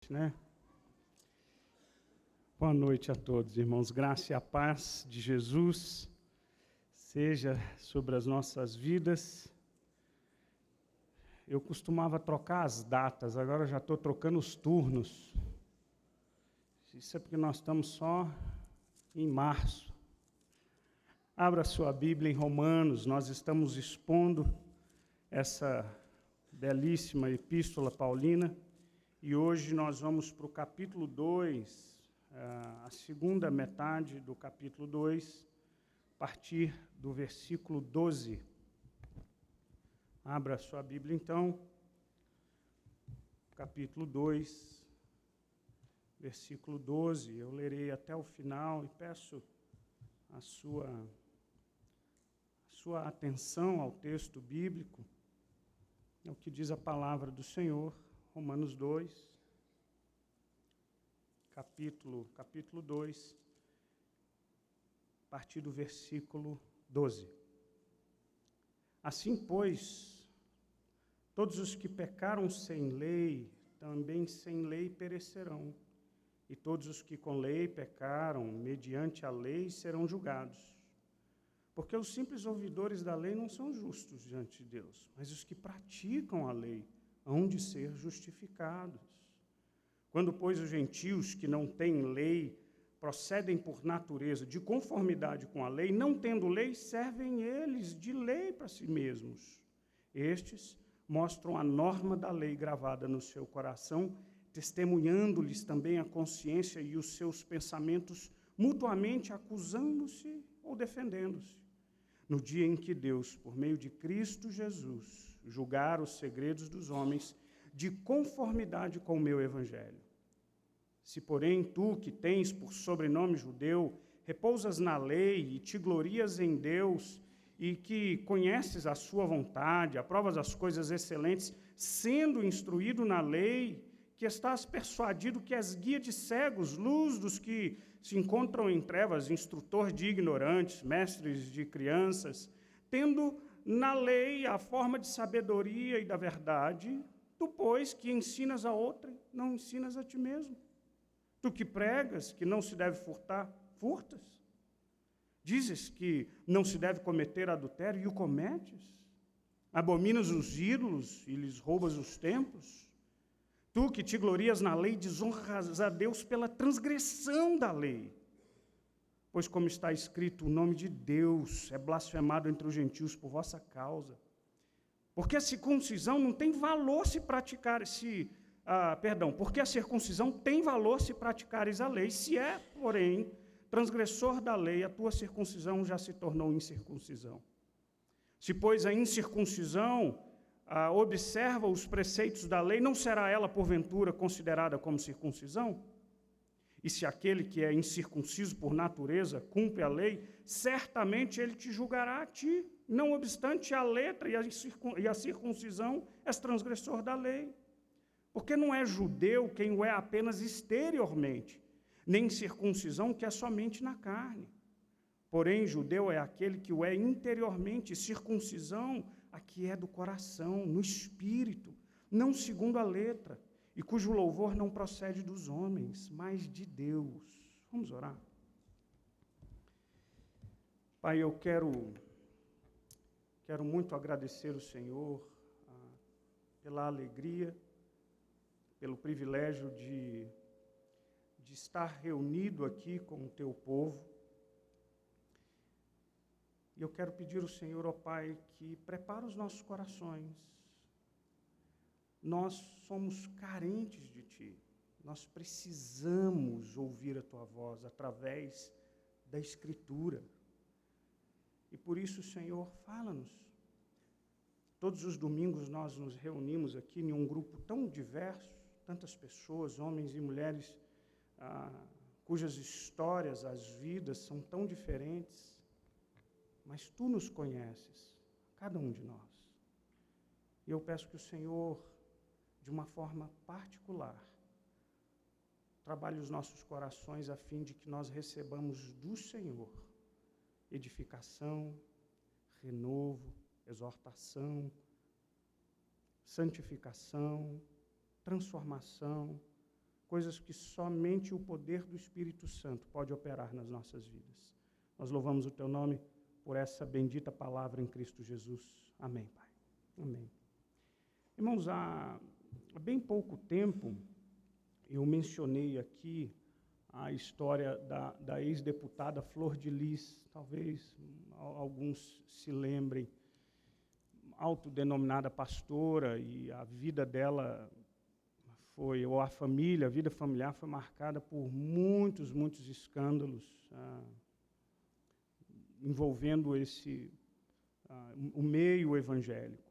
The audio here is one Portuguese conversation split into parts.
noite, né? Boa noite a todos, irmãos. Graça e a paz de Jesus seja sobre as nossas vidas. Eu costumava trocar as datas, agora eu já estou trocando os turnos. Isso é porque nós estamos só em março. Abra sua Bíblia em Romanos, nós estamos expondo essa belíssima epístola paulina e hoje nós vamos para o capítulo 2, a segunda metade do capítulo 2, a partir do versículo 12. Abra sua Bíblia então, capítulo 2, versículo 12. Eu lerei até o final e peço a sua atenção ao texto bíblico, é o que diz a palavra do Senhor, Romanos 2, capítulo 2, a partir do versículo 12. Assim, pois, todos os que pecaram sem lei, também sem lei perecerão, e todos os que com lei pecaram, mediante a lei, serão julgados. Porque os simples ouvidores da lei não são justos diante de Deus, mas os que praticam a lei hão de ser justificados. Quando, pois, os gentios que não têm lei procedem por natureza de conformidade com a lei, não tendo lei, servem eles de lei para si mesmos. Estes mostram a norma da lei gravada no seu coração, testemunhando-lhes também a consciência e os seus pensamentos, mutuamente acusando-se ou defendendo-se. No dia em que Deus, por meio de Cristo Jesus, julgar os segredos dos homens de conformidade com o meu evangelho. Se, porém, tu, que tens por sobrenome judeu, repousas na lei e te glorias em Deus, e que conheces a sua vontade, aprovas as coisas excelentes, sendo instruído na lei, que estás persuadido que és guia de cegos, luz dos que se encontram em trevas, instrutor de ignorantes, mestres de crianças, tendo na lei a forma de sabedoria e da verdade, tu, pois, que ensinas a outrem, não ensinas a ti mesmo. Tu que pregas que não se deve furtar, furtas. Dizes que não se deve cometer adultério e o cometes. Abominas os ídolos e lhes roubas os templos. Tu que te glorias na lei, desonras a Deus pela transgressão da lei. Pois como está escrito, o nome de Deus é blasfemado entre os gentios por vossa causa. Porque a circuncisão não tem valor se praticar porque a circuncisão tem valor se praticares a lei. Se é, porém, transgressor da lei, a tua circuncisão já se tornou incircuncisão. Se, pois, a incircuncisão observa os preceitos da lei, não será ela, porventura, considerada como circuncisão? E se aquele que é incircunciso por natureza cumpre a lei, certamente ele te julgará a ti, não obstante a letra e a circuncisão és transgressor da lei. Porque não é judeu quem o é apenas exteriormente, nem circuncisão que é somente na carne. Porém, judeu é aquele que o é interiormente, circuncisão a que é do coração, no espírito, não segundo a letra, e cujo louvor não procede dos homens, mas de Deus. Vamos orar? Pai, eu quero muito agradecer o Senhor pela alegria, pelo privilégio de estar reunido aqui com o teu povo. E eu quero pedir ao Senhor, ó Pai, que prepare os nossos corações. Nós somos carentes de Ti. Nós precisamos ouvir a Tua voz através da Escritura. E por isso, Senhor, fala-nos. Todos os domingos nós nos reunimos aqui em um grupo tão diverso, tantas pessoas, homens e mulheres, cujas histórias, as vidas são tão diferentes. Mas Tu nos conheces, cada um de nós. E eu peço que o Senhor, de uma forma particular, trabalhe os nossos corações a fim de que nós recebamos do Senhor edificação, renovo, exortação, santificação, transformação, coisas que somente o poder do Espírito Santo pode operar nas nossas vidas. Nós louvamos o Teu nome por essa bendita palavra em Cristo Jesus. Amém, Pai. Amém. Irmãos, há bem pouco tempo, eu mencionei aqui a história da ex-deputada Flor de Lis, talvez alguns se lembrem, autodenominada pastora, e a vida dela ou a família, a vida familiar foi marcada por muitos escândalos envolvendo o meio evangélico.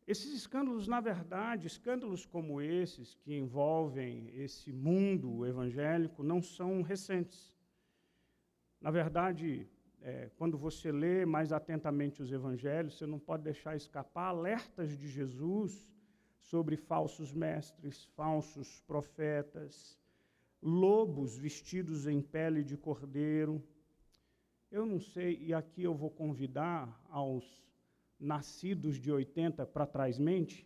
Esses escândalos, na verdade, escândalos como esses, que envolvem esse mundo evangélico, não são recentes. Na verdade, quando você lê mais atentamente os evangelhos, você não pode deixar escapar alertas de Jesus sobre falsos mestres, falsos profetas, lobos vestidos em pele de cordeiro. Eu não sei, e aqui eu vou convidar aos nascidos de 80 para trás mente,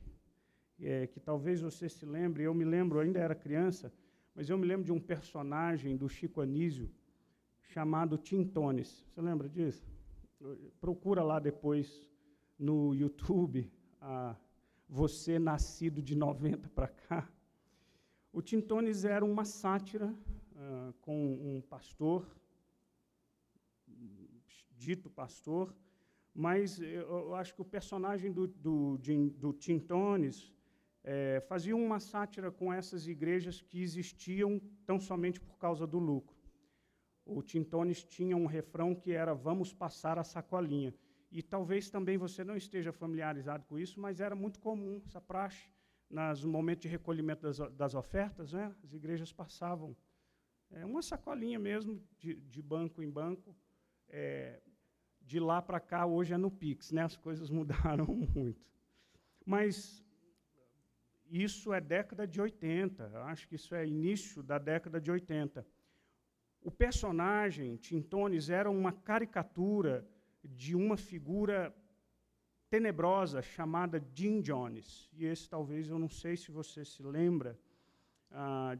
que talvez você se lembre, eu me lembro, eu ainda era criança, mas eu me lembro de um personagem do Chico Anísio chamado Tintones. Você lembra disso? Procura lá depois no YouTube, você nascido de 90 para cá. O Tintones era uma sátira com um pastor, dito pastor, mas eu acho que o personagem do Tintones fazia uma sátira com essas igrejas que existiam tão somente por causa do lucro. O Tintones tinha um refrão que era "Vamos passar a sacolinha". E talvez também você não esteja familiarizado com isso, mas era muito comum essa praxe. No momento de recolhimento das ofertas, né, as igrejas passavam uma sacolinha mesmo, de banco em banco. De lá para cá, hoje é no Pix, né? As coisas mudaram muito. Mas isso é década de 80, eu acho que isso é início da década de 80. O personagem, Tintones, era uma caricatura de uma figura tenebrosa chamada Jim Jones. E esse talvez, eu não sei se você se lembra,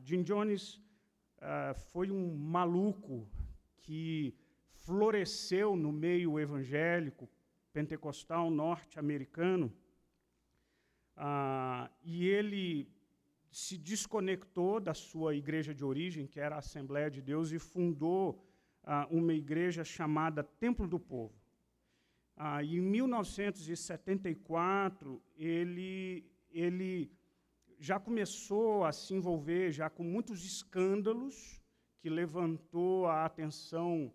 Jim Jones foi um maluco que floresceu no meio evangélico pentecostal norte-americano, e ele se desconectou da sua igreja de origem, que era a Assembleia de Deus, e fundou uma igreja chamada Templo do Povo. E em 1974, ele já começou a se envolver já com muitos escândalos, que levantou a atenção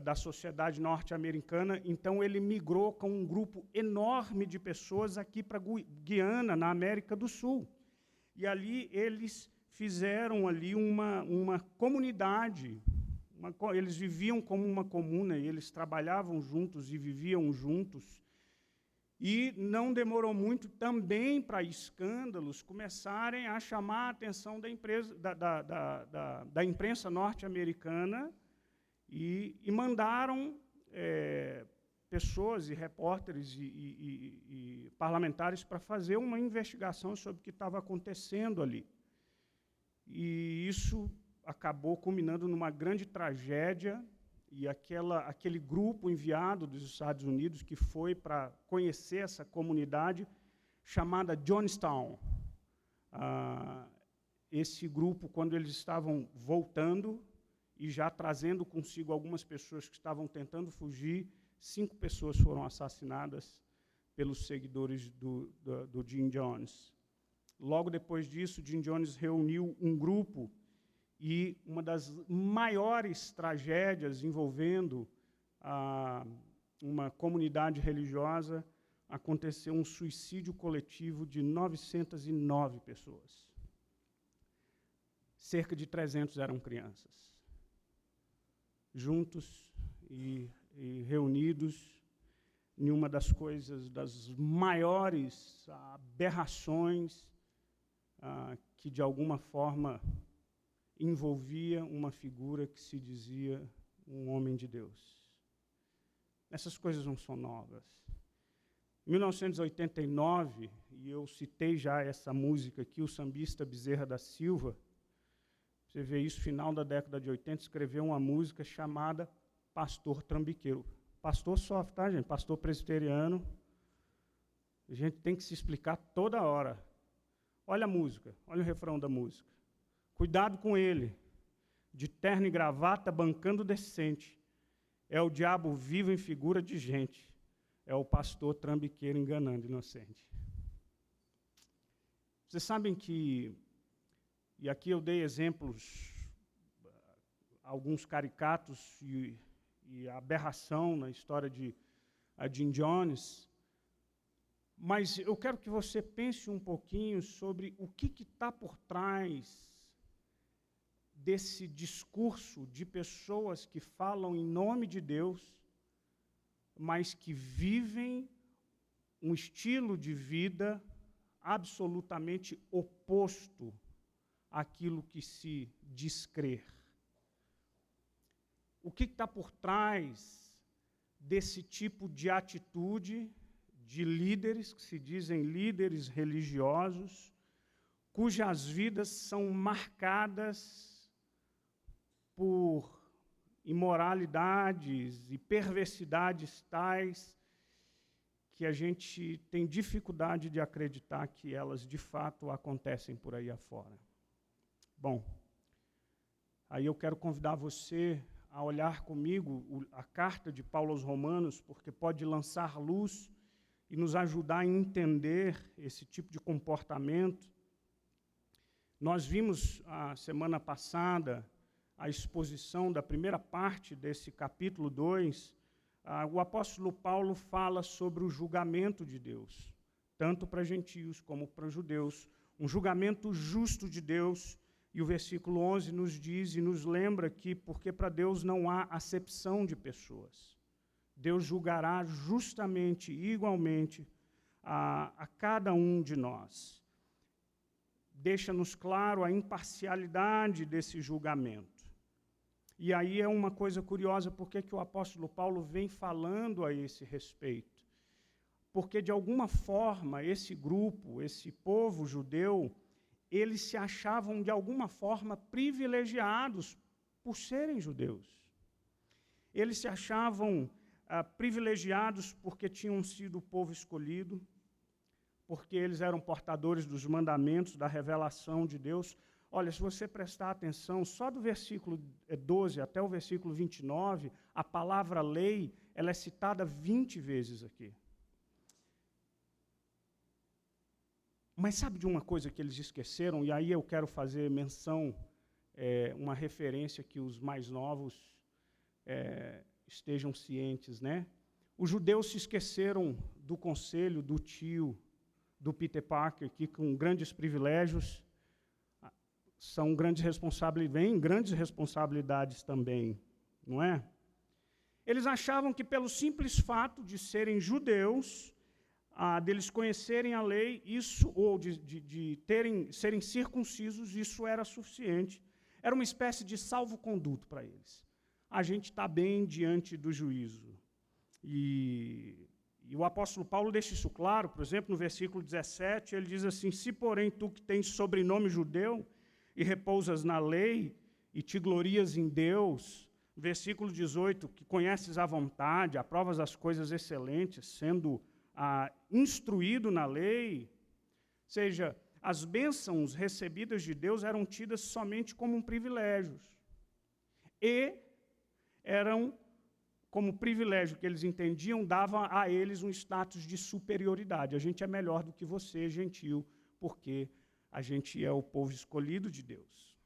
da sociedade norte-americana. Então, ele migrou com um grupo enorme de pessoas aqui para Guiana, na América do Sul. E ali eles fizeram ali uma comunidade. Eles viviam como uma comuna, e eles trabalhavam juntos e viviam juntos. E não demorou muito também para escândalos começarem a chamar a atenção da imprensa norte-americana, e mandaram pessoas e repórteres e parlamentares para fazer uma investigação sobre o que estava acontecendo ali. E isso acabou culminando numa grande tragédia, e aquele grupo enviado dos Estados Unidos que foi para conhecer essa comunidade chamada Jonestown. Esse grupo, quando eles estavam voltando e já trazendo consigo algumas pessoas que estavam tentando fugir, 5 pessoas foram assassinadas pelos seguidores do Jim Jones. Logo depois disso, Jim Jones reuniu um grupo, e uma das maiores tragédias envolvendo uma comunidade religiosa, aconteceu um suicídio coletivo de 909 pessoas. Cerca de 300 eram crianças. Juntos e reunidos em uma das maiores aberrações que, de alguma forma, envolvia uma figura que se dizia um homem de Deus. Essas coisas não são novas. Em 1989, e eu citei já essa música aqui, o sambista Bezerra da Silva, você vê isso, final da década de 80, escreveu uma música chamada Pastor Trambiqueiro. Pastor sofre, tá, gente? Pastor presbiteriano. A gente tem que se explicar toda hora. Olha a música, olha o refrão da música. Cuidado com ele, de terno e gravata, bancando decente. É o diabo vivo em figura de gente. É o pastor trambiqueiro enganando inocente. Vocês sabem que, e aqui eu dei exemplos, alguns caricatos e aberração na história de Jim Jones, mas eu quero que você pense um pouquinho sobre o que está por trás desse discurso de pessoas que falam em nome de Deus, mas que vivem um estilo de vida absolutamente oposto àquilo que se diz crer. O que está por trás desse tipo de atitude de líderes, que se dizem líderes religiosos, cujas vidas são marcadas por imoralidades e perversidades tais que a gente tem dificuldade de acreditar que elas de fato acontecem por aí afora. Bom, aí eu quero convidar você a olhar comigo a carta de Paulo aos Romanos, porque pode lançar luz e nos ajudar a entender esse tipo de comportamento. Nós vimos a semana passada a exposição da primeira parte desse capítulo 2, o apóstolo Paulo fala sobre o julgamento de Deus, tanto para gentios como para judeus, um julgamento justo de Deus, e o versículo 11 nos diz e nos lembra que, porque para Deus não há acepção de pessoas, Deus julgará justamente e igualmente a cada um de nós. Deixa-nos claro a imparcialidade desse julgamento. E aí é uma coisa curiosa, porque que o apóstolo Paulo vem falando a esse respeito. Porque, de alguma forma, esse grupo, esse povo judeu, eles se achavam, de alguma forma, privilegiados por serem judeus. Eles se achavam privilegiados porque tinham sido o povo escolhido, porque eles eram portadores dos mandamentos, da revelação de Deus. Olha, se você prestar atenção, só do versículo 12 até o versículo 29, a palavra lei, ela é citada 20 vezes aqui. Mas sabe de uma coisa que eles esqueceram? E aí eu quero fazer menção, uma referência que os mais novos estejam cientes, né? Os judeus se esqueceram do conselho do tio, do Peter Parker, que com grandes privilégios vêm grandes responsabilidades também, não é? Eles achavam que pelo simples fato de serem judeus, deles conhecerem a lei, isso, ou de serem circuncisos, isso era suficiente. Era uma espécie de salvo-conduto para eles. A gente está bem diante do juízo. E o apóstolo Paulo deixa isso claro, por exemplo, no versículo 17, ele diz assim: se, porém, tu que tens sobrenome judeu e repousas na lei e te glorias em Deus, versículo 18, que conheces a vontade, aprovas as coisas excelentes, sendo instruído na lei, ou seja, as bênçãos recebidas de Deus eram tidas somente como privilégios, e eram, como privilégio que eles entendiam, dava a eles um status de superioridade. A gente é melhor do que você, gentil, porque a gente é o povo escolhido de Deus.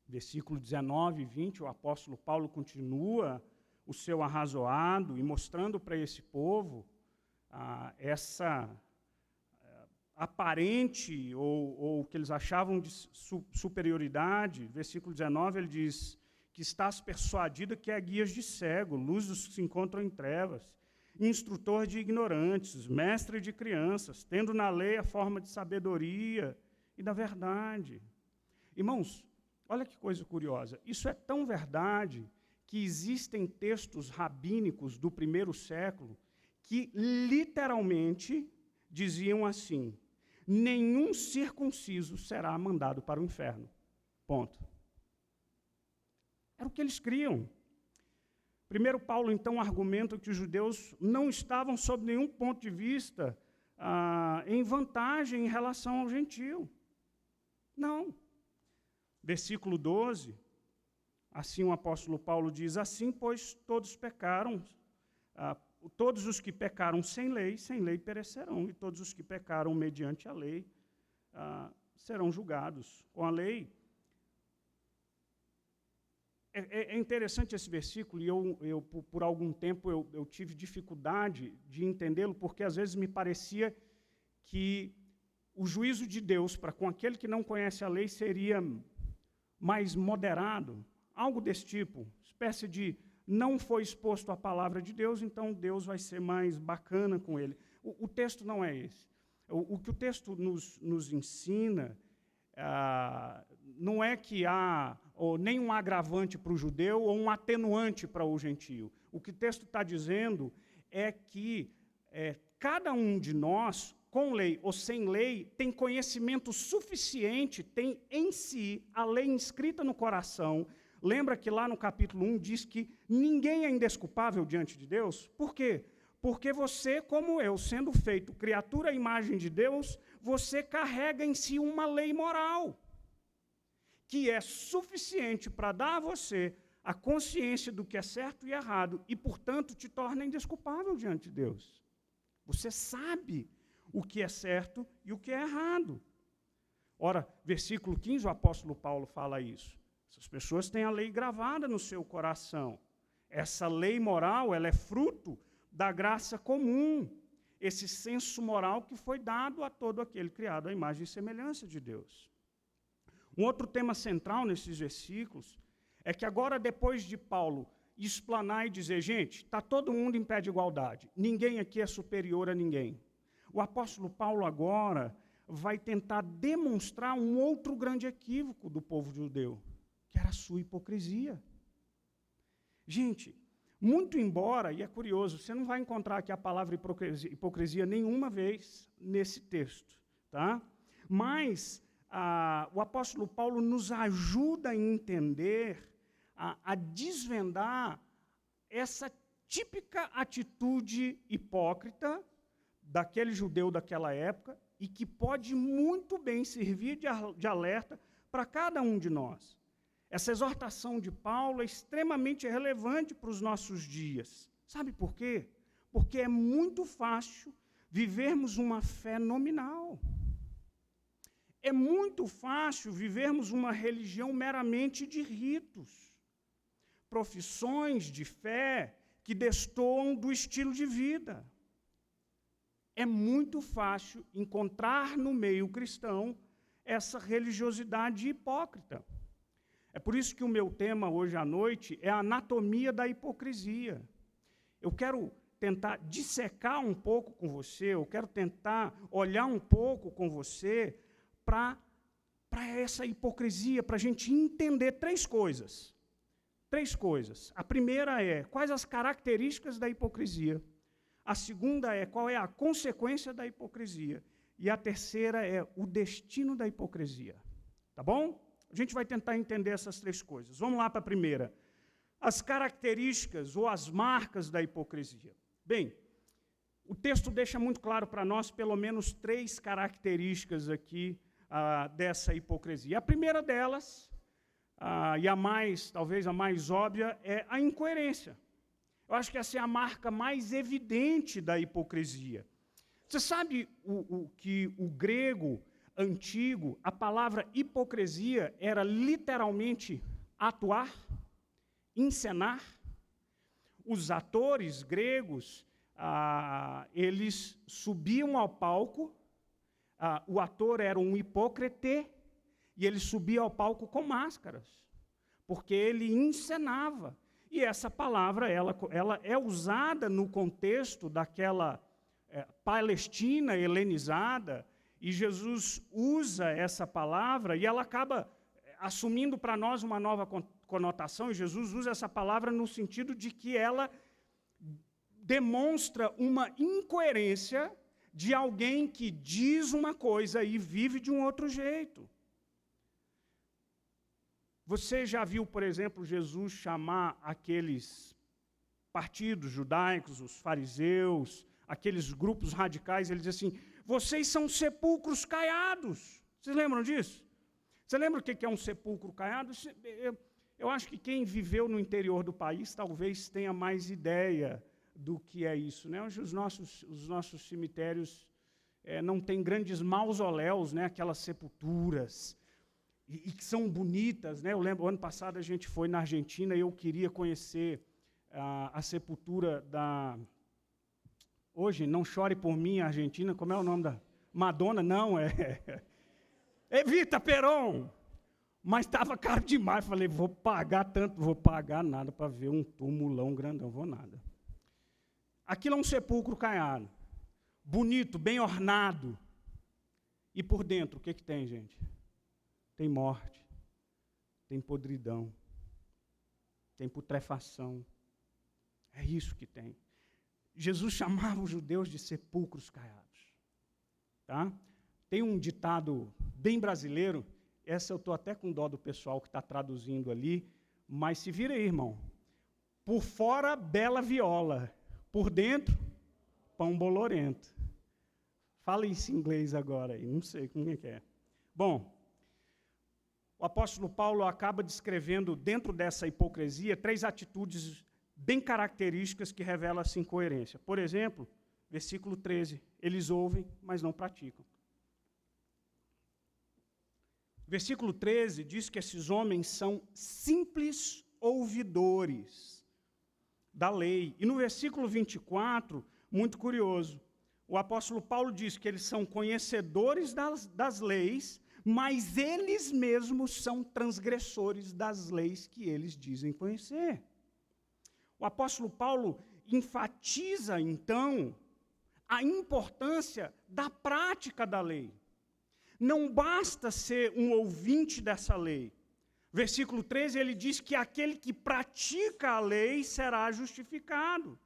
Versículo 19 e 20, o apóstolo Paulo continua o seu arrazoado e mostrando para esse povo essa aparente ou que eles achavam de superioridade. Versículo 19, ele diz que estás persuadida que é guias de cego, luz dos que se encontram em trevas, instrutor de ignorantes, mestre de crianças, tendo na lei a forma de sabedoria e da verdade. Irmãos, olha que coisa curiosa, isso é tão verdade que existem textos rabínicos do primeiro século que literalmente diziam assim: nenhum circunciso será mandado para o inferno. Ponto. Era o que eles criam. Primeiro Paulo, então, argumenta que os judeus não estavam, sob nenhum ponto de vista, em vantagem em relação ao gentio. Não. Versículo 12, assim o apóstolo Paulo diz: assim, pois, todos pecaram, todos os que pecaram sem lei perecerão, e todos os que pecaram mediante a lei serão julgados com a lei. É interessante esse versículo, e eu por algum tempo, eu tive dificuldade de entendê-lo, porque às vezes me parecia que o juízo de Deus para com aquele que não conhece a lei seria mais moderado, algo desse tipo, espécie de não foi exposto à palavra de Deus, então Deus vai ser mais bacana com ele. O texto não é esse. O que o texto nos ensina não é que há nem um agravante para o judeu ou um atenuante para o gentio. O que o texto está dizendo é que cada um de nós, com lei ou sem lei, tem conhecimento suficiente, tem em si a lei inscrita no coração. Lembra que lá no capítulo 1 diz que ninguém é indesculpável diante de Deus? Por quê? Porque você, como eu, sendo feito criatura à imagem de Deus, você carrega em si uma lei moral, que é suficiente para dar a você a consciência do que é certo e errado, e, portanto, te torna indesculpável diante de Deus. Você sabe o que é certo e o que é errado. Ora, versículo 15, o apóstolo Paulo fala isso. Essas pessoas têm a lei gravada no seu coração. Essa lei moral, ela é fruto da graça comum, esse senso moral que foi dado a todo aquele criado à imagem e semelhança de Deus. Um outro tema central nesses versículos é que agora, depois de Paulo explanar e dizer, gente, está todo mundo em pé de igualdade, ninguém aqui é superior a ninguém. O apóstolo Paulo agora vai tentar demonstrar um outro grande equívoco do povo judeu, que era a sua hipocrisia. Gente, muito embora, e é curioso, você não vai encontrar aqui a palavra hipocrisia nenhuma vez nesse texto, tá? Mas o apóstolo Paulo nos ajuda a entender, a desvendar essa típica atitude hipócrita daquele judeu daquela época e que pode muito bem servir de alerta para cada um de nós. Essa exortação de Paulo é extremamente relevante para os nossos dias. Sabe por quê? Porque é muito fácil vivermos uma fé nominal. É muito fácil vivermos uma religião meramente de ritos, profissões de fé que destoam do estilo de vida. É muito fácil encontrar no meio cristão essa religiosidade hipócrita. É por isso que o meu tema hoje à noite é a anatomia da hipocrisia. Eu quero tentar dissecar um pouco com você, eu quero tentar olhar um pouco com você para essa hipocrisia, para a gente entender três coisas. Três coisas. A primeira é, quais as características da hipocrisia? A segunda é, qual é a consequência da hipocrisia? E a terceira é o destino da hipocrisia. Tá bom? A gente vai tentar entender essas três coisas. Vamos lá para a primeira. As características ou as marcas da hipocrisia. Bem, o texto deixa muito claro para nós pelo menos três características aqui dessa hipocrisia. A primeira delas, e talvez a mais óbvia, é a incoerência. Eu acho que essa é a marca mais evidente da hipocrisia. Você sabe que o grego antigo, a palavra hipocrisia era literalmente atuar, encenar. Os atores gregos, eles subiam ao palco, o ator era um hipócrite, e ele subia ao palco com máscaras, porque ele encenava. E essa palavra, ela é usada no contexto daquela Palestina helenizada, e Jesus usa essa palavra e ela acaba assumindo para nós uma nova conotação, e Jesus usa essa palavra no sentido de que ela demonstra uma incoerência de alguém que diz uma coisa e vive de um outro jeito. Você já viu, por exemplo, Jesus chamar aqueles partidos judaicos, os fariseus, aqueles grupos radicais, ele diz assim, vocês são sepulcros caiados. Vocês lembram disso? Você lembra o que é um sepulcro caiado? Eu acho que quem viveu no interior do país talvez tenha mais ideia do que é isso, né? Hoje os nossos cemitérios não têm grandes mausoléus, né? Aquelas sepulturas, e que são bonitas, né? Eu lembro, ano passado a gente foi na Argentina e eu queria conhecer a sepultura da... Hoje, Não Chore Por Mim, Argentina, como é o nome da... Madonna? Não, Evita Peron! Mas estava caro demais, falei, vou pagar tanto, vou pagar nada para ver um tumulão grandão, vou nada. Aquilo é um sepulcro caiado, bonito, bem ornado. E por dentro, o que tem, gente? Tem morte, tem podridão, tem putrefação. É isso que tem. Jesus chamava os judeus de sepulcros caiados. Tá? Tem um ditado bem brasileiro, essa eu estou até com dó do pessoal que está traduzindo ali, mas se vira aí, irmão. Por fora, bela viola. Por dentro, pão bolorento. Fala isso em inglês agora, aí, não sei como é que é. Bom, o apóstolo Paulo acaba descrevendo, dentro dessa hipocrisia, 3 atitudes bem características que revelam essa incoerência. Por exemplo, versículo 13, eles ouvem, mas não praticam. Versículo 13 diz que esses homens são simples ouvidores da lei. E no versículo 24, muito curioso, o apóstolo Paulo diz que eles são conhecedores das leis, mas eles mesmos são transgressores das leis que eles dizem conhecer. O apóstolo Paulo enfatiza, então, a importância da prática da lei. Não basta ser um ouvinte dessa lei. Versículo 13, ele diz que aquele que pratica a lei será justificado.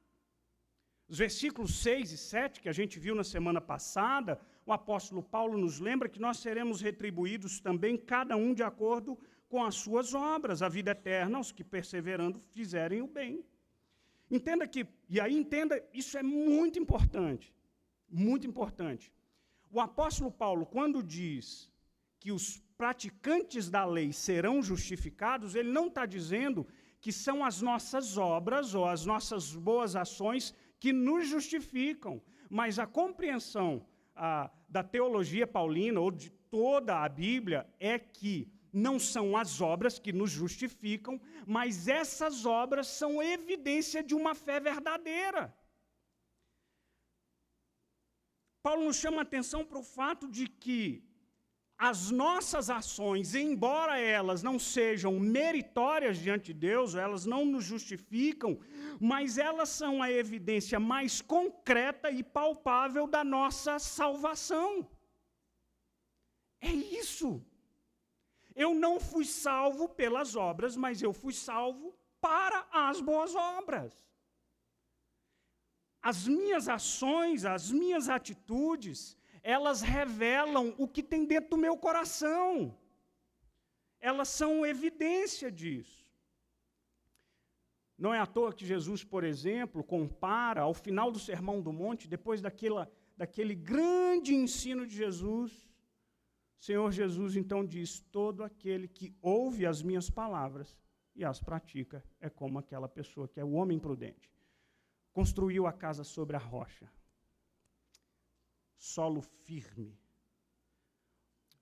Os versículos 6 e 7, que a gente viu na semana passada, o apóstolo Paulo nos lembra que nós seremos retribuídos também, cada um de acordo com as suas obras, a vida eterna aos que perseverando fizerem o bem. Entenda, isso é muito importante, muito importante. O apóstolo Paulo, quando diz que os praticantes da lei serão justificados, ele não está dizendo que são as nossas obras ou as nossas boas ações que nos justificam, mas a compreensão da teologia paulina ou de toda a Bíblia é que não são as obras que nos justificam, mas essas obras são evidência de uma fé verdadeira. Paulo nos chama a atenção para o fato de que as nossas ações, embora elas não sejam meritórias diante de Deus, elas não nos justificam, mas elas são a evidência mais concreta e palpável da nossa salvação. É isso. Eu não fui salvo pelas obras, mas eu fui salvo para as boas obras. As minhas ações, as minhas atitudes, elas revelam o que tem dentro do meu coração. Elas são evidência disso. Não é à toa que Jesus, por exemplo, compara, ao final do Sermão do Monte, depois daquele grande ensino de Jesus, o Senhor Jesus então diz, todo aquele que ouve as minhas palavras e as pratica é como aquela pessoa que é o homem prudente. Construiu a casa sobre a rocha. Solo firme.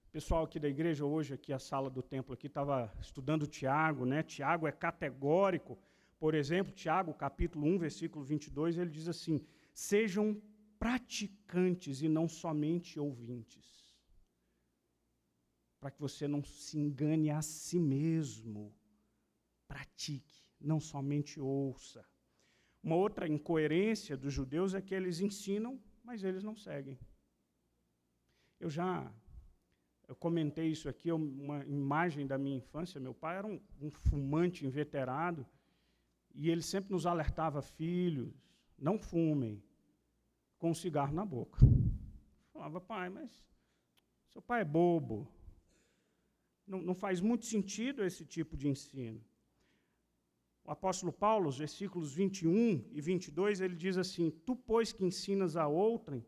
O pessoal aqui da igreja hoje, aqui a sala do templo aqui, estava estudando Tiago, né? Tiago é categórico. Por exemplo, Tiago, capítulo 1, versículo 22, ele diz assim, sejam praticantes e não somente ouvintes, para que você não se engane a si mesmo. Pratique, não somente ouça. Uma outra incoerência dos judeus é que eles ensinam, mas eles não seguem. Eu comentei isso aqui, uma imagem da minha infância. Meu pai era um fumante inveterado, e ele sempre nos alertava, filhos, não fumem, com um cigarro na boca. Falava, pai, mas seu pai é bobo. Não faz muito sentido esse tipo de ensino. O apóstolo Paulo, os versículos 21 e 22, ele diz assim, tu, pois, que ensinas a outrem,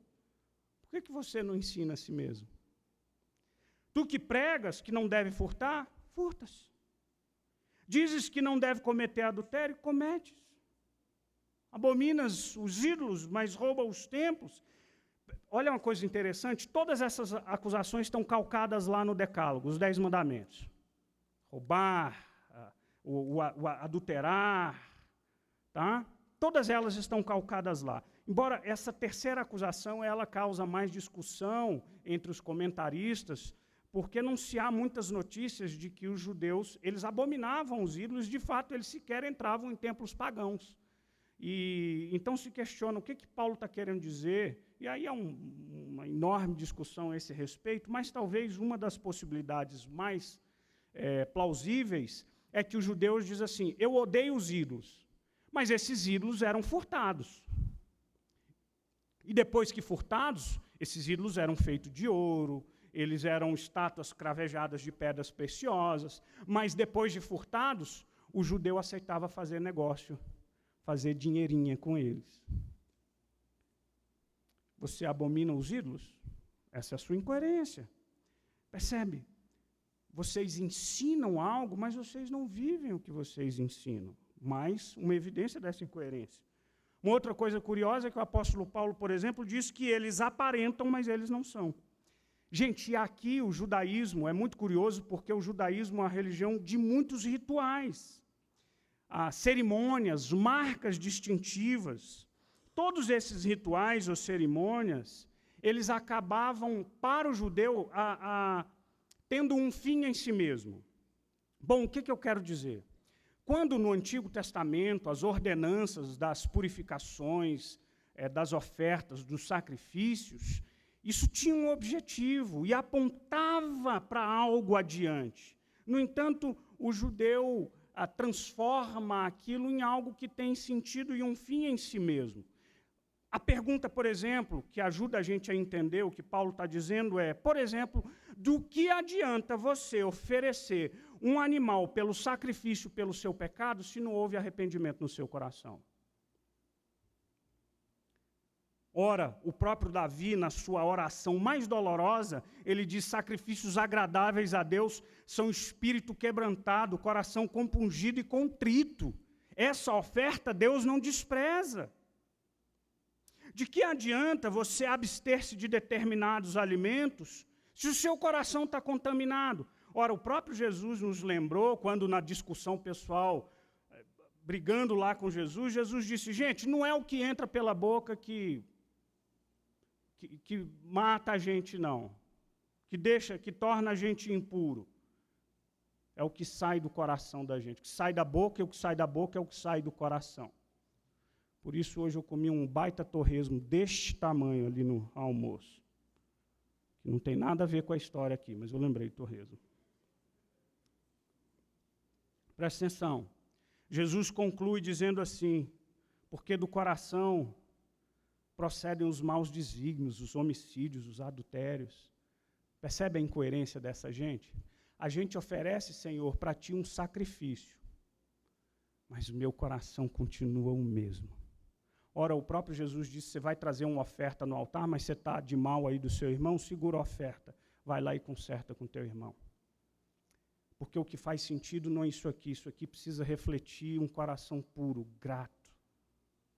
por que você não ensina a si mesmo? Tu que pregas que não deve furtar, furtas. Dizes que não deve cometer adultério, cometes. Abominas os ídolos, mas rouba os templos. Olha uma coisa interessante, todas essas acusações estão calcadas lá no Decálogo, os 10 mandamentos. Roubar, o adulterar, tá? Todas elas estão calcadas lá. Embora essa terceira acusação, ela causa mais discussão entre os comentaristas, porque não se há muitas notícias de que os judeus, eles abominavam os ídolos, de fato, eles sequer entravam em templos pagãos. E então se questiona o que Paulo está querendo dizer, e aí há uma enorme discussão a esse respeito, mas talvez uma das possibilidades mais plausíveis é que os judeus dizem assim, eu odeio os ídolos, mas esses ídolos eram furtados. E depois que furtados, esses ídolos eram feitos de ouro, eles eram estátuas cravejadas de pedras preciosas, mas depois de furtados, o judeu aceitava fazer negócio, fazer dinheirinha com eles. Você abomina os ídolos? Essa é a sua incoerência. Percebe? Vocês ensinam algo, mas vocês não vivem o que vocês ensinam. Mais uma evidência dessa incoerência. Uma outra coisa curiosa é que o apóstolo Paulo, por exemplo, diz que eles aparentam, mas eles não são. Gente, aqui o judaísmo é muito curioso, porque o judaísmo é uma religião de muitos rituais, cerimônias, marcas distintivas. Todos esses rituais ou cerimônias, eles acabavam, para o judeu, tendo um fim em si mesmo. Bom, o que eu quero dizer? Quando no Antigo Testamento as ordenanças das purificações, das ofertas, dos sacrifícios, isso tinha um objetivo e apontava para algo adiante. No entanto, o judeu transforma aquilo em algo que tem sentido e um fim em si mesmo. A pergunta, por exemplo, que ajuda a gente a entender o que Paulo está dizendo é, por exemplo, do que adianta você oferecer um animal pelo sacrifício, pelo seu pecado, se não houve arrependimento no seu coração? Ora, o próprio Davi, na sua oração mais dolorosa, ele diz, sacrifícios agradáveis a Deus são espírito quebrantado, coração compungido e contrito. Essa oferta Deus não despreza. De que adianta você abster-se de determinados alimentos se o seu coração está contaminado? Ora, o próprio Jesus nos lembrou, quando na discussão pessoal, brigando lá com Jesus, Jesus disse, gente, não é o que entra pela boca que mata a gente, não. Que torna a gente impuro. É o que sai do coração da gente. O que sai da boca, e o que sai da boca é o que sai do coração. Por isso, hoje eu comi um baita torresmo deste tamanho ali no almoço. Que não tem nada a ver com a história aqui, mas eu lembrei do torresmo. Presta atenção. Jesus conclui dizendo assim, porque do coração procedem os maus desígnios, os homicídios, os adultérios. Percebe a incoerência dessa gente? A gente oferece, Senhor, para ti um sacrifício, mas o meu coração continua o mesmo. Ora, o próprio Jesus disse, você vai trazer uma oferta no altar, mas você está de mal aí do seu irmão, segura a oferta, vai lá e conserta com teu irmão. Porque o que faz sentido não é isso aqui precisa refletir um coração puro, grato,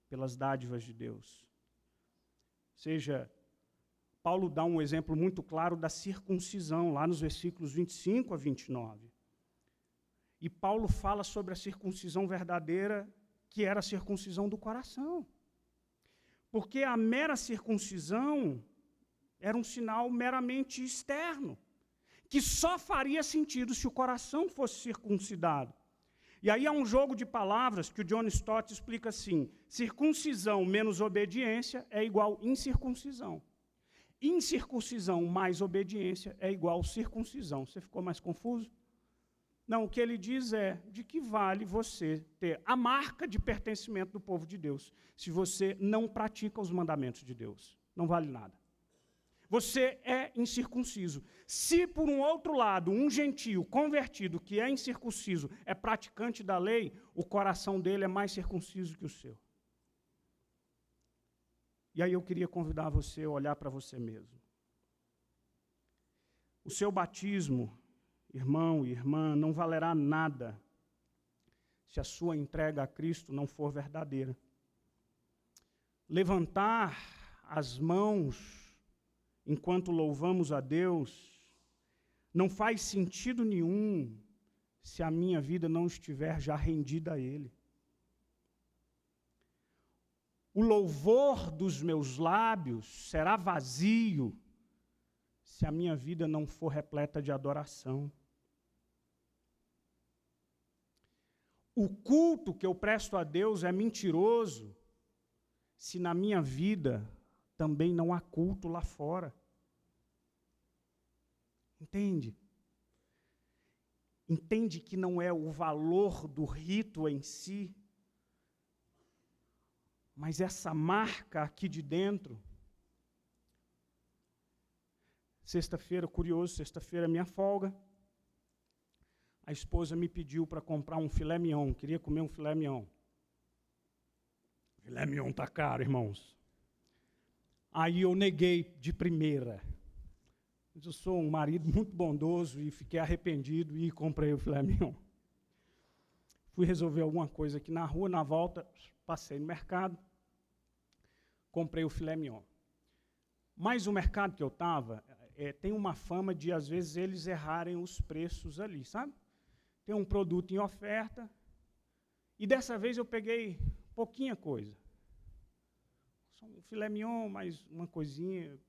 pelas dádivas de Deus. Ou seja, Paulo dá um exemplo muito claro da circuncisão, lá nos versículos 25 a 29. E Paulo fala sobre a circuncisão verdadeira, que era a circuncisão do coração. Porque a mera circuncisão era um sinal meramente externo, que só faria sentido se o coração fosse circuncidado. E aí há um jogo de palavras que o John Stott explica assim, circuncisão menos obediência é igual incircuncisão. Incircuncisão mais obediência é igual circuncisão. Você ficou mais confuso? Não, o que ele diz é de que vale você ter a marca de pertencimento do povo de Deus, se você não pratica os mandamentos de Deus. Não vale nada. Você é incircunciso. Se, por um outro lado, um gentio convertido que é incircunciso é praticante da lei, o coração dele é mais circunciso que o seu. E aí eu queria convidar você a olhar para você mesmo. O seu batismo, irmão e irmã, não valerá nada se a sua entrega a Cristo não for verdadeira. Levantar as mãos enquanto louvamos a Deus não faz sentido nenhum se a minha vida não estiver já rendida a Ele. O louvor dos meus lábios será vazio se a minha vida não for repleta de adoração. O culto que eu presto a Deus é mentiroso se na minha vida também não há culto lá fora. Entende? Entende que não é o valor do rito em si, mas essa marca aqui de dentro. Sexta-feira, curioso, sexta-feira é minha folga. A esposa me pediu para comprar um filé mignon, queria comer um filé mignon. Filé mignon está caro, irmãos. Aí eu neguei de primeira. Eu sou um marido muito bondoso e fiquei arrependido e comprei o filé mignon. Fui resolver alguma coisa aqui na rua, na volta, passei no mercado, comprei o filé mignon. Mas o mercado que eu estava tem uma fama de, às vezes, eles errarem os preços ali, sabe? Tem um produto em oferta, e dessa vez eu peguei pouquinha coisa. Só um filé mignon, mais uma coisinha.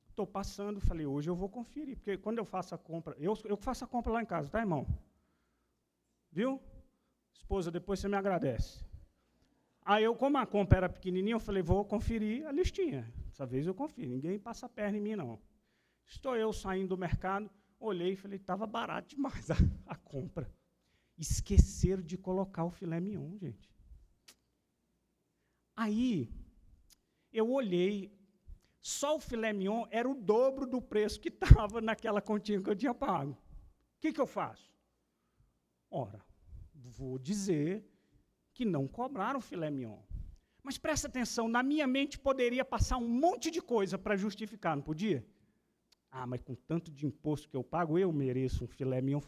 Estou passando, falei, hoje eu vou conferir, porque quando eu faço a compra, eu faço a compra lá em casa, tá, irmão? Viu? Esposa, depois você me agradece. Aí eu, como a compra era pequenininha, eu falei, vou conferir a listinha. Dessa vez eu confiro, ninguém passa a perna em mim, não. Estou eu saindo do mercado, olhei e falei, estava barato demais a compra. Esqueceram de colocar o filé mignon, gente. Aí, eu olhei, só o filé mignon era o dobro do preço que estava naquela continha que eu tinha pago. O que eu faço? Ora, vou dizer que não cobraram o filé mignon. Mas presta atenção, na minha mente poderia passar um monte de coisa para justificar, não podia? Ah, mas com tanto de imposto que eu pago, eu mereço um filé mignon.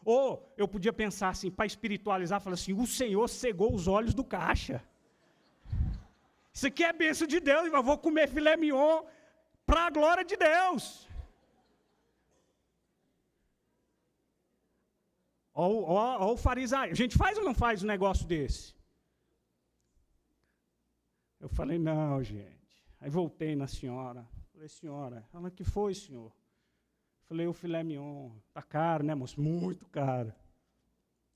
Ou eu podia pensar assim, para espiritualizar, falar assim, o Senhor cegou os olhos do caixa. Isso aqui é bênção de Deus, eu vou comer filé mignon para a glória de Deus. Olha o fariseu. A gente faz ou não faz um negócio desse? Eu falei, não, gente. Aí voltei na senhora. Falei, senhora, ela, que foi, senhor? Falei, o filé mignon. Está caro, né, moço? Muito caro.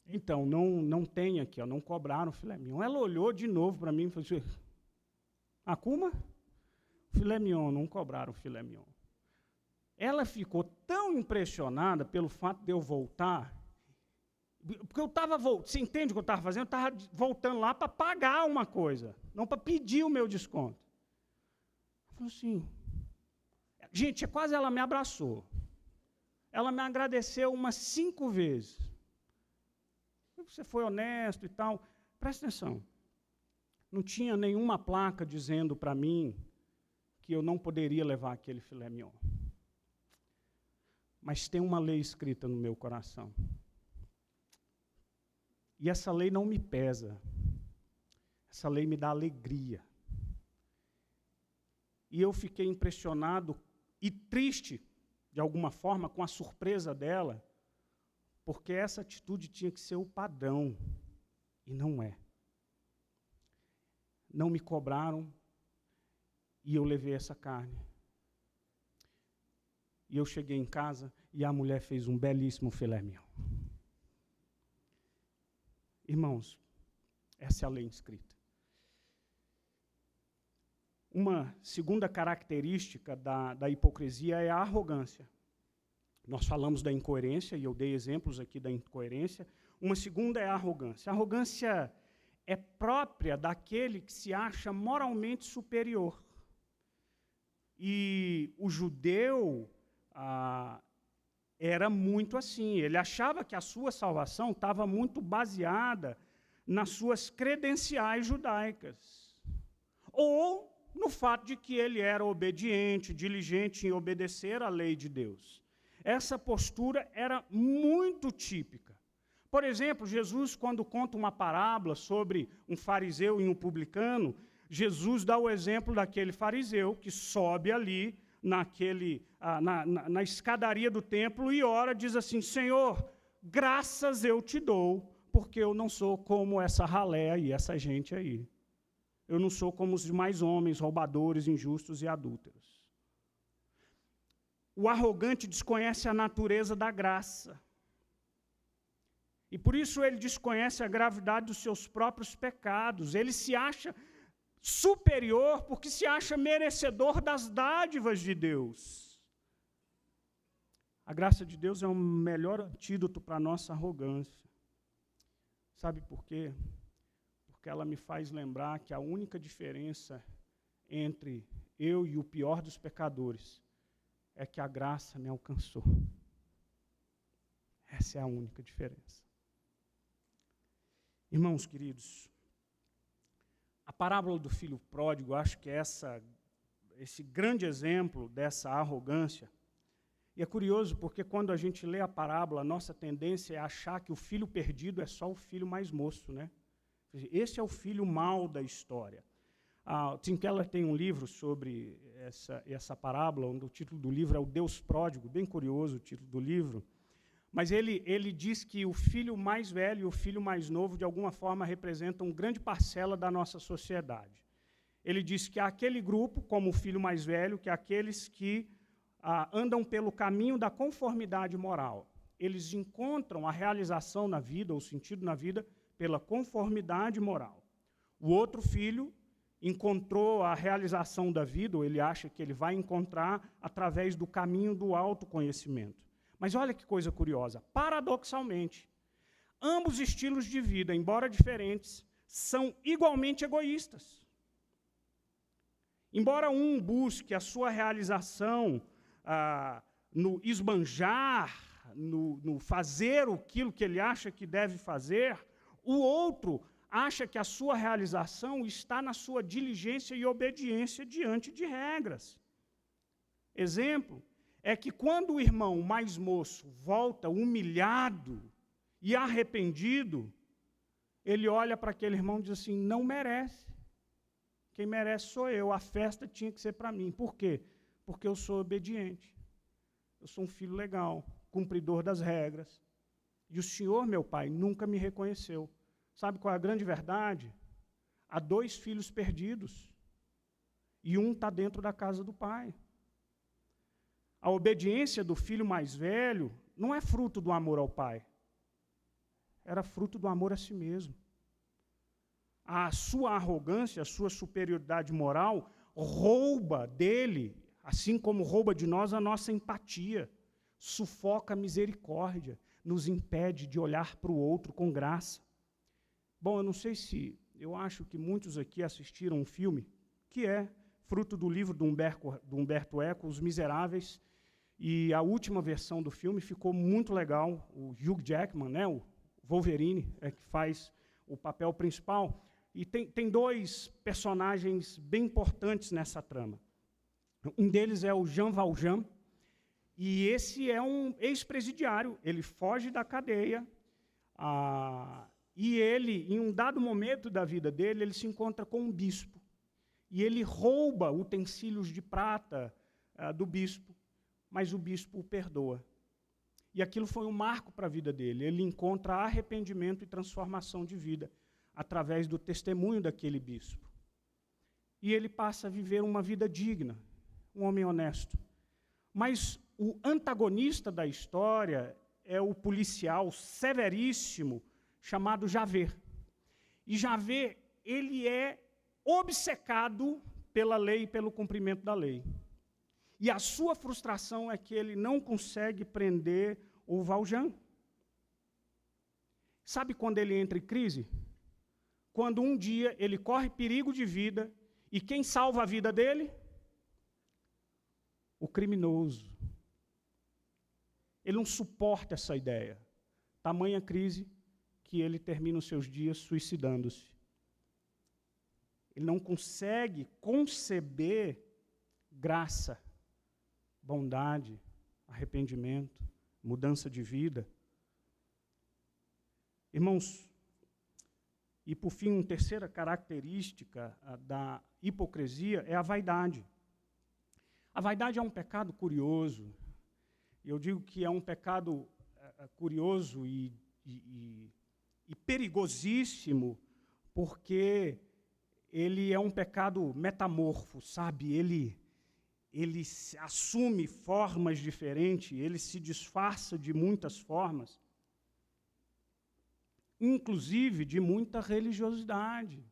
Então, não tem aqui, ó, não cobraram o filé mignon. Ela olhou de novo para mim e falou assim, Akuma? Filé mignon, não cobraram o filé mignon. Ela ficou tão impressionada pelo fato de eu voltar, porque eu estava voltando, você entende o que eu estava fazendo? Eu estava voltando lá para pagar uma coisa, não para pedir o meu desconto. Ela falou assim, gente, quase ela me abraçou. Ela me agradeceu umas 5 vezes. Você foi honesto e tal. Presta atenção. Não tinha nenhuma placa dizendo para mim que eu não poderia levar aquele filé mignon. Mas tem uma lei escrita no meu coração. E essa lei não me pesa. Essa lei me dá alegria. E eu fiquei impressionado e triste, de alguma forma, com a surpresa dela, porque essa atitude tinha que ser o padrão, e não é. Não me cobraram, e eu levei essa carne. E eu cheguei em casa, e a mulher fez um belíssimo filé mignon. Irmãos, essa é a lei escrita. Uma segunda característica da hipocrisia é a arrogância. Nós falamos da incoerência, e eu dei exemplos aqui da incoerência. Uma segunda é a arrogância. A arrogância é própria daquele que se acha moralmente superior. E o judeu era muito assim. Ele achava que a sua salvação estava muito baseada nas suas credenciais judaicas. Ou no fato de que ele era obediente, diligente em obedecer à lei de Deus. Essa postura era muito típica. Por exemplo, Jesus, quando conta uma parábola sobre um fariseu e um publicano, Jesus dá o exemplo daquele fariseu que sobe ali na escadaria do templo e ora, diz assim: Senhor, graças eu te dou, porque eu não sou como essa ralé aí, essa gente aí. Eu não sou como os demais homens, roubadores, injustos e adúlteros. O arrogante desconhece a natureza da graça. E por isso ele desconhece a gravidade dos seus próprios pecados. Ele se acha superior porque se acha merecedor das dádivas de Deus. A graça de Deus é o melhor antídoto para a nossa arrogância. Sabe por quê? Porque ela me faz lembrar que a única diferença entre eu e o pior dos pecadores é que a graça me alcançou. Essa é a única diferença. Irmãos queridos, a parábola do filho pródigo, acho que é esse grande exemplo dessa arrogância. E é curioso porque quando a gente lê a parábola, a nossa tendência é achar que o filho perdido é só o filho mais moço, né? Esse é o filho mau da história. Tim Keller tem um livro sobre essa parábola, onde o título do livro é O Deus Pródigo, bem curioso o título do livro. Mas ele diz que o filho mais velho e o filho mais novo, de alguma forma, representam grande parcela da nossa sociedade. Ele diz que há aquele grupo, como o filho mais velho, que é aqueles que andam pelo caminho da conformidade moral. Eles encontram a realização na vida, o sentido na vida, pela conformidade moral. O outro filho encontrou a realização da vida, ou ele acha que ele vai encontrar através do caminho do autoconhecimento. Mas olha que coisa curiosa, paradoxalmente, ambos estilos de vida, embora diferentes, são igualmente egoístas. Embora um busque a sua realização no esbanjar, no fazer aquilo que ele acha que deve fazer, o outro acha que a sua realização está na sua diligência e obediência diante de regras. Exemplo é que quando o irmão mais moço volta humilhado e arrependido, ele olha para aquele irmão e diz assim: não merece. Quem merece sou eu, a festa tinha que ser para mim. Por quê? Porque eu sou obediente. Eu sou um filho legal, cumpridor das regras. E o Senhor, meu Pai, nunca me reconheceu. Sabe qual é a grande verdade? Há 2 filhos perdidos. E um está dentro da casa do Pai. A obediência do filho mais velho não é fruto do amor ao Pai. Era fruto do amor a si mesmo. A sua arrogância, a sua superioridade moral rouba dele, assim como rouba de nós a nossa empatia, sufoca a misericórdia, nos impede de olhar para o outro com graça. Bom, eu acho que muitos aqui assistiram um filme que é fruto do livro do Humberto Eco, Os Miseráveis, e a última versão do filme ficou muito legal. O Hugh Jackman, né, o Wolverine, que faz o papel principal, e tem 2 personagens bem importantes nessa trama. Um deles é o Jean Valjean, e esse é um ex-presidiário, ele foge da cadeia, e ele, em um dado momento da vida dele, ele se encontra com um bispo, e ele rouba utensílios de prata do bispo, mas o bispo o perdoa. E aquilo foi um marco para a vida dele. Ele encontra arrependimento e transformação de vida através do testemunho daquele bispo. E ele passa a viver uma vida digna, um homem honesto. Mas o antagonista da história é o policial severíssimo chamado Javert. E Javert, ele é obcecado pela lei e pelo cumprimento da lei. E a sua frustração é que ele não consegue prender o Valjean. Sabe quando ele entra em crise? Quando um dia ele corre perigo de vida e quem salva a vida dele? O criminoso. Ele não suporta essa ideia. Tamanha crise que ele termina os seus dias suicidando-se. Ele não consegue conceber graça, bondade, arrependimento, mudança de vida. Irmãos, e por fim, uma terceira característica da hipocrisia é a vaidade. A vaidade é um pecado curioso. Eu digo que é um pecado curioso e perigosíssimo, porque ele é um pecado metamorfo, sabe? Ele assume formas diferentes, ele se disfarça de muitas formas, inclusive de muita religiosidade,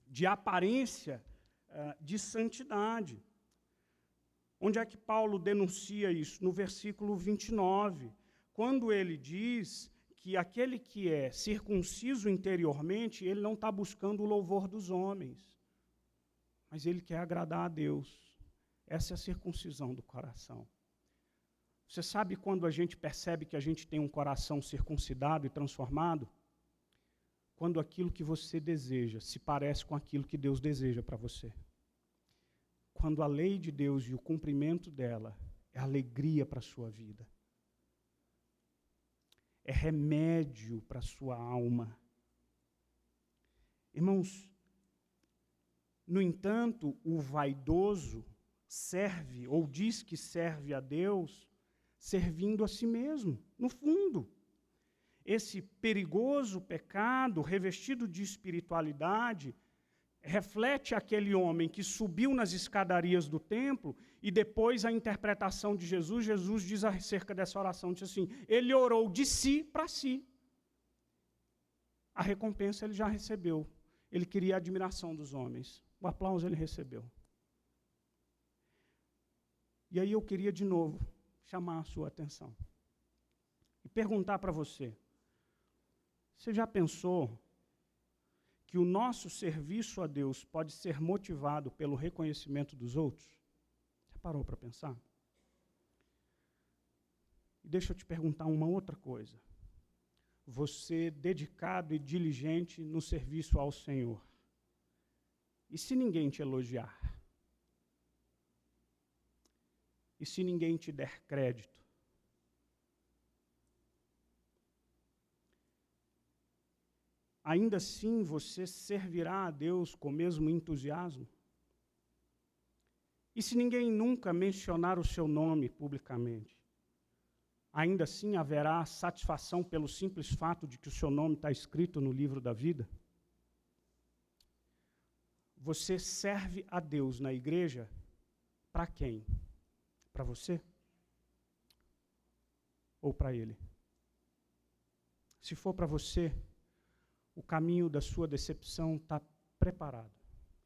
de aparência de santidade. Onde é que Paulo denuncia isso? No versículo 29, quando ele diz que aquele que é circunciso interiormente, ele não está buscando o louvor dos homens, mas ele quer agradar a Deus. Essa é a circuncisão do coração. Você sabe quando a gente percebe que a gente tem um coração circuncidado e transformado? Quando aquilo que você deseja se parece com aquilo que Deus deseja para você. Quando a lei de Deus e o cumprimento dela é alegria para a sua vida. É remédio para a sua alma. Irmãos, no entanto, o vaidoso serve, ou diz que serve a Deus, servindo a si mesmo, no fundo. Esse perigoso pecado, revestido de espiritualidade, reflete aquele homem que subiu nas escadarias do templo e depois a interpretação de Jesus. Jesus diz acerca dessa oração, diz assim, ele orou de si para si. A recompensa ele já recebeu. Ele queria a admiração dos homens. O aplauso ele recebeu. E aí eu queria de novo chamar a sua atenção e perguntar para você, você já pensou que o nosso serviço a Deus pode ser motivado pelo reconhecimento dos outros? Você parou para pensar? E deixa eu te perguntar uma outra coisa. Você dedicado e diligente no serviço ao Senhor. E se ninguém te elogiar? E se ninguém te der crédito? Ainda assim você servirá a Deus com o mesmo entusiasmo? E se ninguém nunca mencionar o seu nome publicamente? Ainda assim haverá satisfação pelo simples fato de que o seu nome está escrito no livro da vida? Você serve a Deus na igreja para quem? Para você? Ou para Ele? Se for para você, o caminho da sua decepção está preparado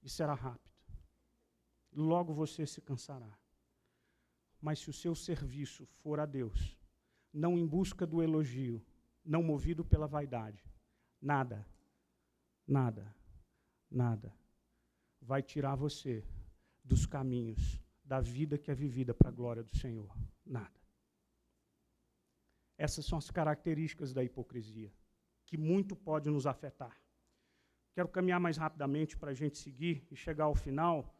e será rápido. Logo você se cansará. Mas se o seu serviço for a Deus, não em busca do elogio, não movido pela vaidade, nada vai tirar você dos caminhos da vida que é vivida para a glória do Senhor. Nada. Essas são as características da hipocrisia, que muito pode nos afetar. Quero caminhar mais rapidamente para a gente seguir e chegar ao final.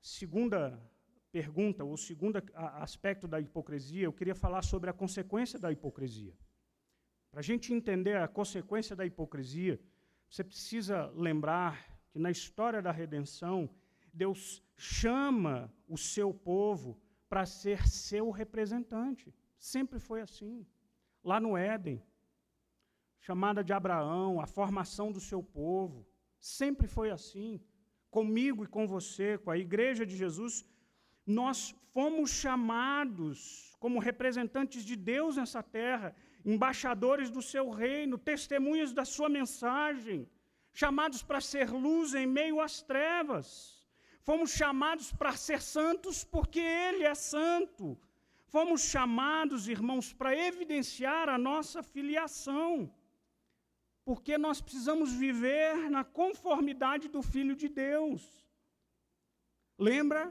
Segunda pergunta, ou segundo aspecto da hipocrisia, eu queria falar sobre a consequência da hipocrisia. Para a gente entender a consequência da hipocrisia, você precisa lembrar que na história da redenção, Deus chama o seu povo para ser seu representante. Sempre foi assim. Lá no Éden, chamada de Abraão, a formação do seu povo, sempre foi assim. Comigo e com você, com a igreja de Jesus, nós fomos chamados como representantes de Deus nessa terra, embaixadores do seu reino, testemunhas da sua mensagem, chamados para ser luz em meio às trevas. Fomos chamados para ser santos porque Ele é santo. Fomos chamados, irmãos, para evidenciar a nossa filiação. Porque nós precisamos viver na conformidade do Filho de Deus. Lembra?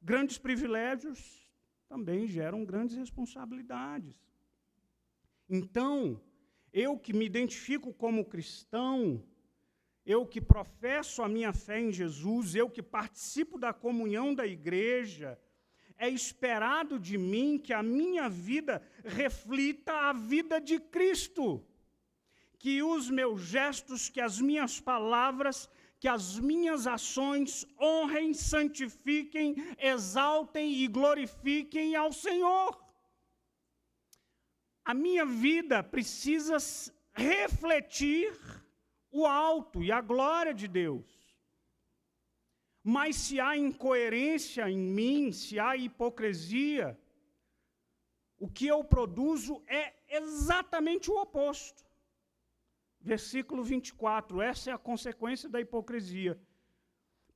Grandes privilégios também geram grandes responsabilidades. Então, eu que me identifico como cristão, eu que professo a minha fé em Jesus, eu que participo da comunhão da igreja, é esperado de mim que a minha vida reflita a vida de Cristo. Que os meus gestos, que as minhas palavras, que as minhas ações honrem, santifiquem, exaltem e glorifiquem ao Senhor. A minha vida precisa refletir o alto e a glória de Deus. Mas se há incoerência em mim, se há hipocrisia, o que eu produzo é exatamente o oposto. Versículo 24, essa é a consequência da hipocrisia.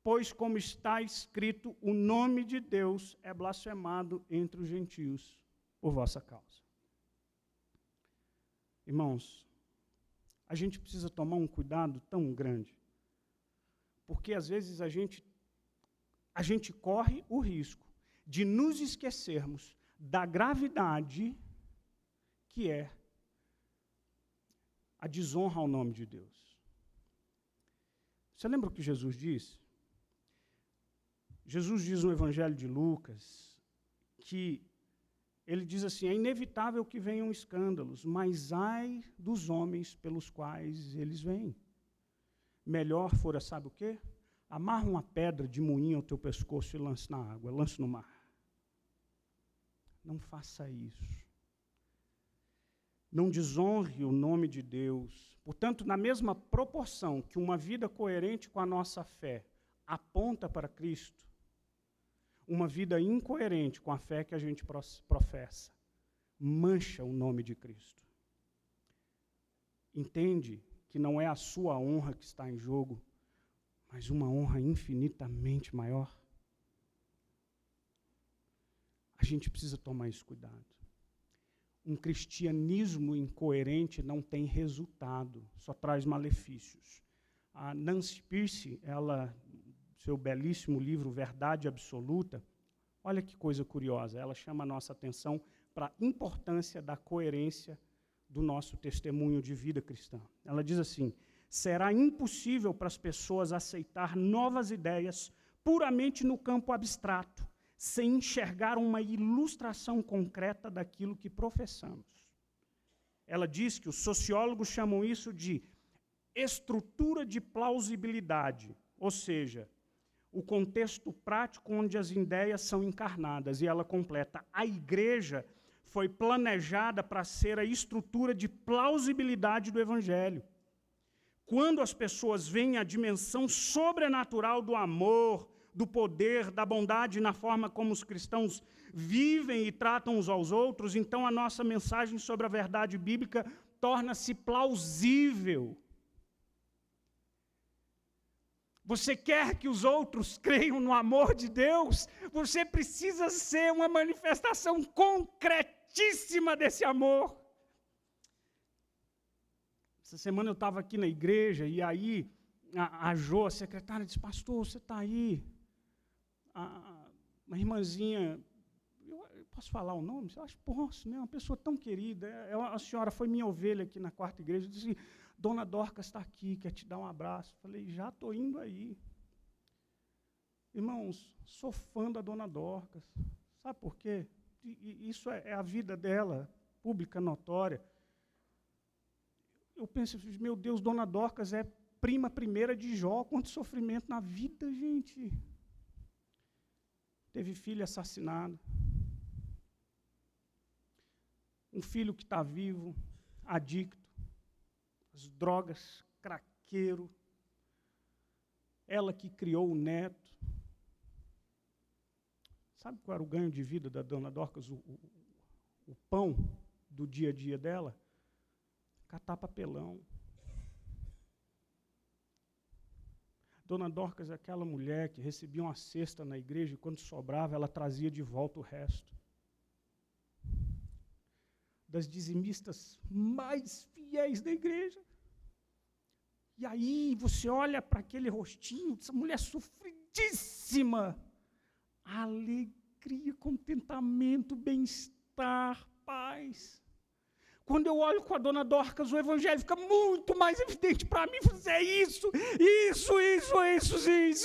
Pois, como está escrito, o nome de Deus é blasfemado entre os gentios, por vossa causa. Irmãos, a gente precisa tomar um cuidado tão grande, porque às vezes a gente corre o risco de nos esquecermos da gravidade que é a desonra ao nome de Deus. Você lembra o que Jesus disse? Jesus diz no Evangelho de Lucas que ele diz assim, é inevitável que venham escândalos, mas ai dos homens pelos quais eles vêm. Melhor fora, sabe o quê? Amarra uma pedra de moinho ao teu pescoço e lance na água, lance no mar. Não faça isso. Não desonre o nome de Deus. Portanto, na mesma proporção que uma vida coerente com a nossa fé aponta para Cristo, uma vida incoerente com a fé que a gente professa mancha o nome de Cristo. Entende que não é a sua honra que está em jogo, mas uma honra infinitamente maior? A gente precisa tomar esse cuidado. Um cristianismo incoerente não tem resultado, só traz malefícios. A Nancy Pearce, seu belíssimo livro Verdade Absoluta, olha que coisa curiosa, ela chama a nossa atenção para a importância da coerência do nosso testemunho de vida cristã. Ela diz assim, será impossível para as pessoas aceitar novas ideias puramente no campo abstrato, sem enxergar uma ilustração concreta daquilo que professamos. Ela diz que os sociólogos chamam isso de estrutura de plausibilidade, ou seja, o contexto prático onde as ideias são encarnadas. E ela completa, a igreja foi planejada para ser a estrutura de plausibilidade do Evangelho. Quando as pessoas veem a dimensão sobrenatural do amor, do poder, da bondade na forma como os cristãos vivem e tratam uns aos outros, então a nossa mensagem sobre a verdade bíblica torna-se plausível. Você quer que os outros creiam no amor de Deus? Você precisa ser uma manifestação concretíssima desse amor. Essa semana eu estava aqui na igreja e aí a Jo, a secretária, disse, pastor, você está aí? Uma irmãzinha, eu posso falar o nome? Eu acho que posso, né? Uma pessoa tão querida. A senhora foi minha ovelha aqui na quarta igreja. Eu disse, Dona Dorcas está aqui, quer te dar um abraço. Falei, já estou indo aí. Irmãos, sou fã da Dona Dorcas. Sabe por quê? Isso é a vida dela, pública, notória. Eu penso, meu Deus, Dona Dorcas é prima primeira de Jó. Quanto sofrimento na vida, gente. Teve filho assassinado. Um filho que está vivo, adicto. As drogas, craqueiro. Ela que criou o neto. Sabe qual era o ganho de vida da Dona Dorcas? O pão do dia a dia dela? Catar papelão. Dona Dorcas é aquela mulher que recebia uma cesta na igreja e quando sobrava ela trazia de volta o resto. Das dizimistas mais fiéis da igreja. E aí você olha para aquele rostinho dessa mulher sofridíssima. Alegria, contentamento, bem-estar, paz. Quando eu olho com a Dona Dorcas, o evangelho fica muito mais evidente para mim. É isso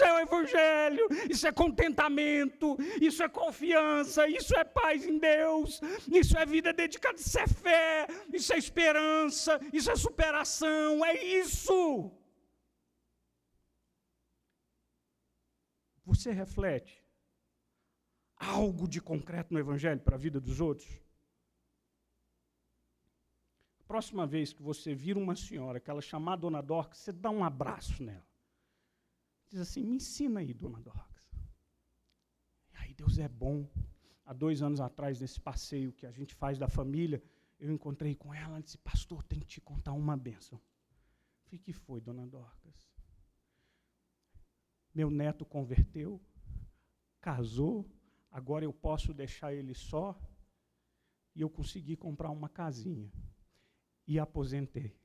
é o evangelho. Isso é contentamento, isso é confiança, isso é paz em Deus, isso é vida dedicada, isso é fé, isso é esperança, isso é superação, é isso. Você reflete algo de concreto no evangelho para a vida dos outros? Próxima vez que você vira uma senhora, que ela chamar a Dona Dorcas, você dá um abraço nela. Diz assim, me ensina aí, Dona Dorcas. E aí Deus é bom. Há 2 anos atrás, nesse passeio que a gente faz da família, eu encontrei com ela, ela disse, pastor, tem que te contar uma bênção. Eu falei, que foi, Dona Dorcas? Meu neto converteu, casou, agora eu posso deixar ele só, e eu consegui comprar uma casinha. E aposentei.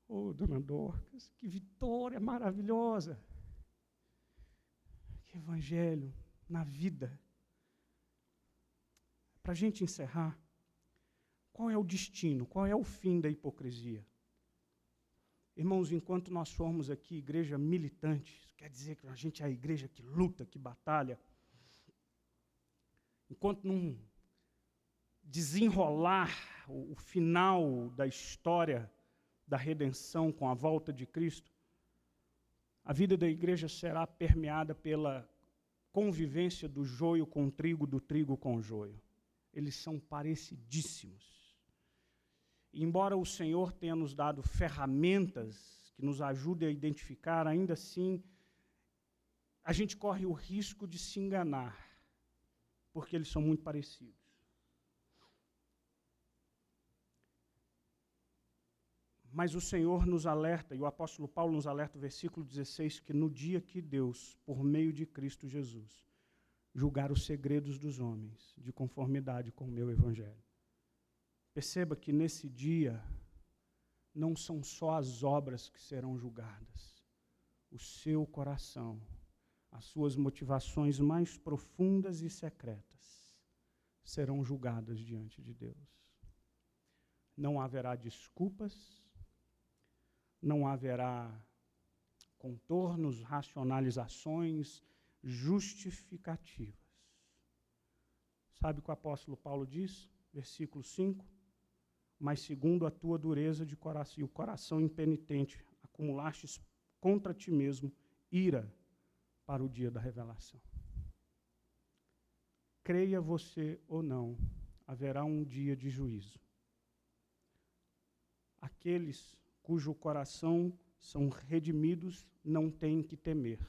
Oh, Dona Dorcas, que vitória maravilhosa. Que evangelho na vida. Para a gente encerrar, qual é o destino, qual é o fim da hipocrisia? Irmãos, enquanto nós formos aqui igreja militante, isso quer dizer que a gente é a igreja que luta, que batalha, enquanto não desenrolar o final da história da redenção com a volta de Cristo, a vida da igreja será permeada pela convivência do joio com o trigo, do trigo com o joio. Eles são parecidíssimos. E, embora o Senhor tenha nos dado ferramentas que nos ajudem a identificar, ainda assim, a gente corre o risco de se enganar, porque eles são muito parecidos. Mas o Senhor nos alerta, e o apóstolo Paulo nos alerta, no versículo 16, que no dia que Deus, por meio de Cristo Jesus, julgar os segredos dos homens, de conformidade com o meu evangelho. Perceba que nesse dia, não são só as obras que serão julgadas, o seu coração, as suas motivações mais profundas e secretas serão julgadas diante de Deus. Não haverá desculpas, não haverá contornos, racionalizações, justificativas. Sabe o que o apóstolo Paulo diz? Versículo 5. Mas segundo a tua dureza de coração e o coração impenitente, acumulastes contra ti mesmo ira para o dia da revelação. Creia você ou não, haverá um dia de juízo. Aqueles cujo coração são redimidos não têm que temer.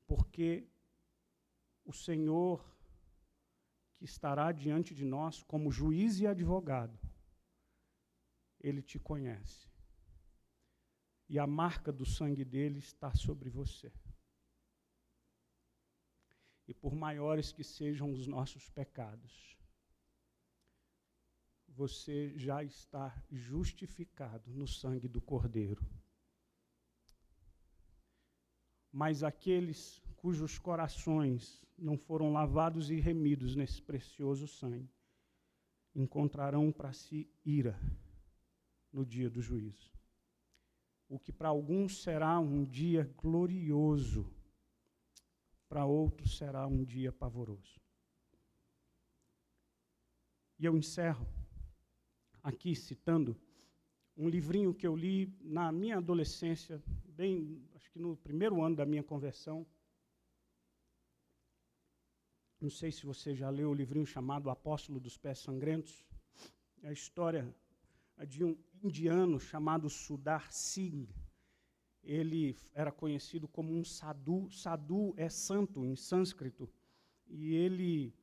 Porque o Senhor, que estará diante de nós como juiz e advogado, Ele te conhece. E a marca do sangue dele está sobre você. E por maiores que sejam os nossos pecados, você já está justificado no sangue do Cordeiro. Mas aqueles cujos corações não foram lavados e remidos nesse precioso sangue, encontrarão para si ira no dia do juízo. O que para alguns será um dia glorioso, para outros será um dia pavoroso. E eu encerro aqui citando um livrinho que eu li na minha adolescência, acho que no primeiro ano da minha conversão. Não sei se você já leu o livrinho chamado Apóstolo dos Pés Sangrentos. É a história de um indiano chamado Sundar Singh. Ele era conhecido como um sadhu. Sadhu é santo em sânscrito. E ele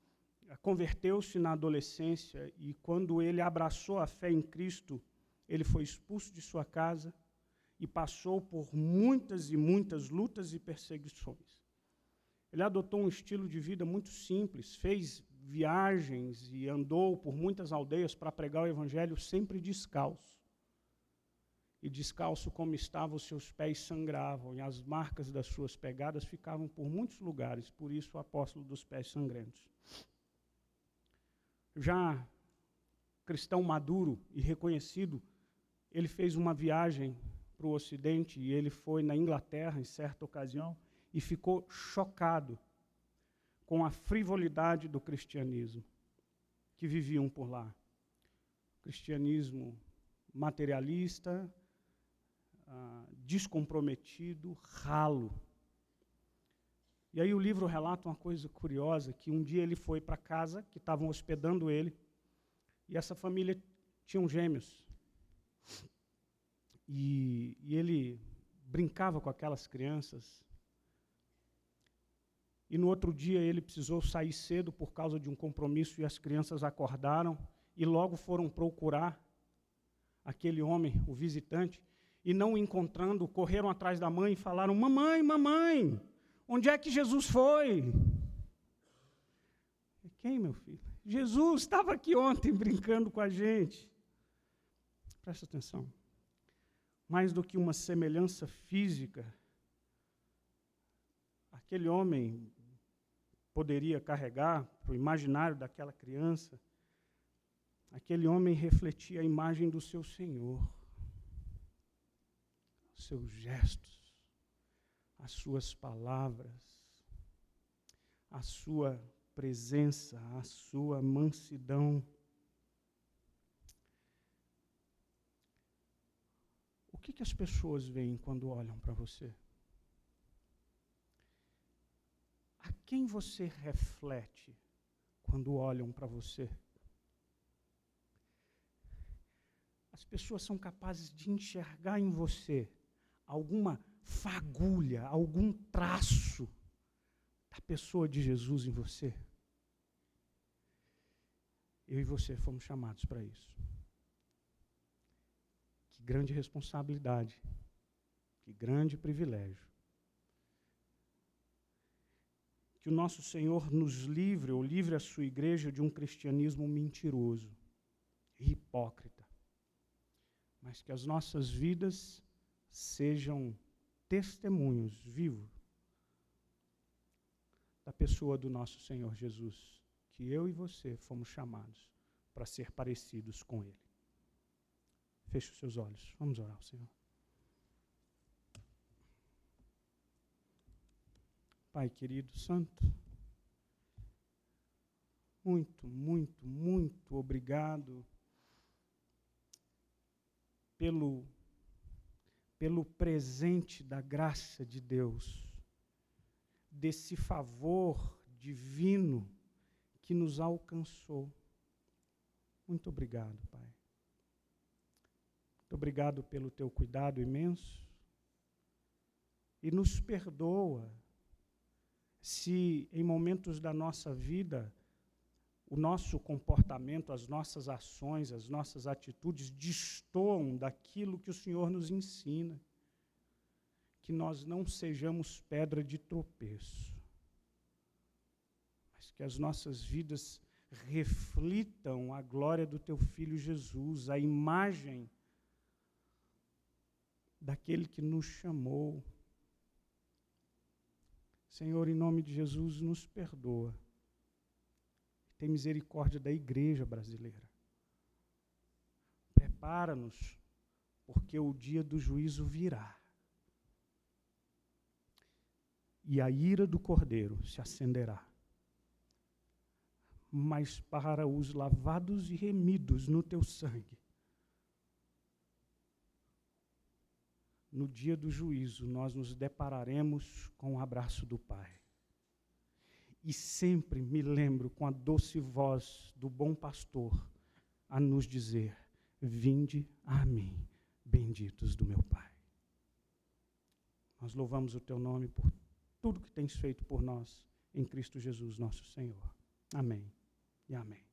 converteu-se na adolescência e quando ele abraçou a fé em Cristo, ele foi expulso de sua casa e passou por muitas e muitas lutas e perseguições. Ele adotou um estilo de vida muito simples, fez viagens e andou por muitas aldeias para pregar o evangelho sempre descalço. E descalço como estava, os seus pés sangravam, e as marcas das suas pegadas ficavam por muitos lugares, por isso o apóstolo dos pés sangrentos. Já cristão maduro e reconhecido, ele fez uma viagem para o Ocidente, e ele foi na Inglaterra, em certa ocasião, e ficou chocado com a frivolidade do cristianismo que viviam por lá. Cristianismo materialista, descomprometido, ralo. E aí o livro relata uma coisa curiosa, que um dia ele foi para casa, que estavam hospedando ele, e essa família tinha gêmeos. E ele brincava com aquelas crianças. E no outro dia ele precisou sair cedo por causa de um compromisso, e as crianças acordaram e logo foram procurar aquele homem, o visitante, e não o encontrando, correram atrás da mãe e falaram: mamãe, mamãe, onde é que Jesus foi? Quem, meu filho? Jesus estava aqui ontem brincando com a gente. Presta atenção. Mais do que uma semelhança física, aquele homem poderia carregar para o imaginário daquela criança, aquele homem refletia a imagem do seu Senhor, os seus gestos, as suas palavras, a sua presença, a sua mansidão. O que as pessoas veem quando olham para você? A quem você reflete quando olham para você? As pessoas são capazes de enxergar em você alguma fagulha, algum traço da pessoa de Jesus em você? Eu e você fomos chamados para isso. Que grande responsabilidade, que grande privilégio. Que o nosso Senhor nos livre, ou livre a sua igreja, de um cristianismo mentiroso e hipócrita. Mas que as nossas vidas sejam testemunhos vivos da pessoa do nosso Senhor Jesus, que eu e você fomos chamados para ser parecidos com Ele. Feche os seus olhos, vamos orar ao Senhor. Pai querido, santo, muito, muito, muito obrigado pelo presente da graça de Deus, desse favor divino que nos alcançou. Muito obrigado, Pai. Muito obrigado pelo teu cuidado imenso. E nos perdoa se em momentos da nossa vida o nosso comportamento, as nossas ações, as nossas atitudes destoam daquilo que o Senhor nos ensina. Que nós não sejamos pedra de tropeço, mas que as nossas vidas reflitam a glória do teu Filho Jesus, a imagem daquele que nos chamou. Senhor, em nome de Jesus, nos perdoa. Tem misericórdia da igreja brasileira. Prepara-nos, porque o dia do juízo virá. E a ira do Cordeiro se acenderá. Mas para os lavados e remidos no teu sangue, no dia do juízo, nós nos depararemos com o abraço do Pai. E sempre me lembro com a doce voz do bom pastor a nos dizer: vinde a mim, benditos do meu Pai. Nós louvamos o teu nome por tudo que tens feito por nós em Cristo Jesus, nosso Senhor. Amém e amém.